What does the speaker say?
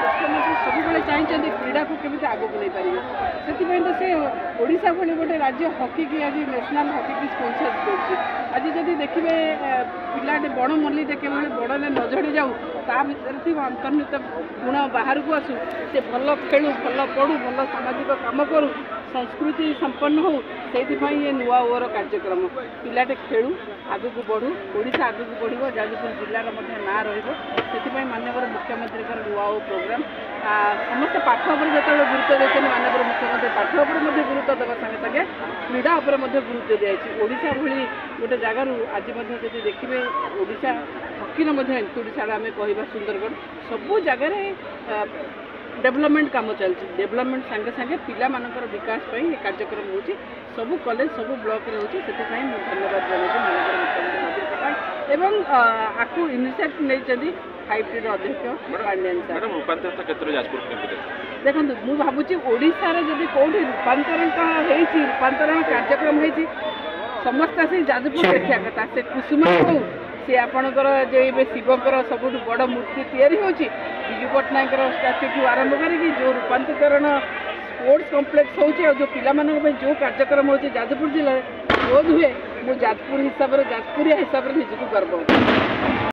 मुख्यमंत्री सब चाहिए क्रीड़ा को केमी आगे नहीं पारे से तो से ओडिशा भली गोटे राज्य हॉकी की आज नेशनल हॉकी की स्पॉन्सर कर आज जब देखिए पिलाटे बड़ मल्लीटे के बड़े न झड़ी जाऊ ता भर थी अंतर्निहित गुण बाहर को आसू से भल खेलू भल पढ़ू भल सामाजिक काम करूँ संस्कृति संपन्न हो से ये नुआ ओवर कार्यक्रम पिलाटे खेलू आग को बढ़ू ओडिशा आग को बढ़ जाजपुर जिलार ना रही माननीय मुख्यमंत्री नुआ ओ प्रोग्राम समस्त पाठ उपर जो गुरुत्व देते माननीय मुख्यमंत्री पाठ उपर गुरुत्व देवा सागे सागे क्रीड़ा उपर गुरुत्व दिखाई ओडिशा भली गोटे जगार आज जब देखिए ओडिशा हकीर एंतुड़ीसा आम कह सुंदरगढ़ सबू जगार डेवलपमेंट काम चलती डेवलपमेंट सांगे सांगे पिला मानकर विकास पर ये कार्यक्रम हो सबू कॉलेज सबू ब्लॉक रे होची सेति धन्यवाद जनाऊँ माननीय मुख्यमंत्री नवीन पट्टनायक एवं आपको इनिशिएटिव नहीं 5T अध्यक्ष पांड्यान सर रूपांतर क्षेत्र जाजपुर देखो मुझे भावुँ ओडिशार जब कौटी रूपांतरण रूपांतरण कार्यक्रम होती समस्त आसी जाजपुर देखा कथा से कुसुम हो सी आपणकर जो ये शिवकर सब बड़ मूर्ति तैयारी होची विजु पट्टनायक स्टाच्यू आरंभ करी जो रूपांतरण स्पोर्ट्स कम्प्लेक्स होची और जो पिला जो कार्यक्रम होची जाजपुर जिले बोध हुए मु जाजपुर हिसाब से जाजपुरिया हिसाब से निजक गर्व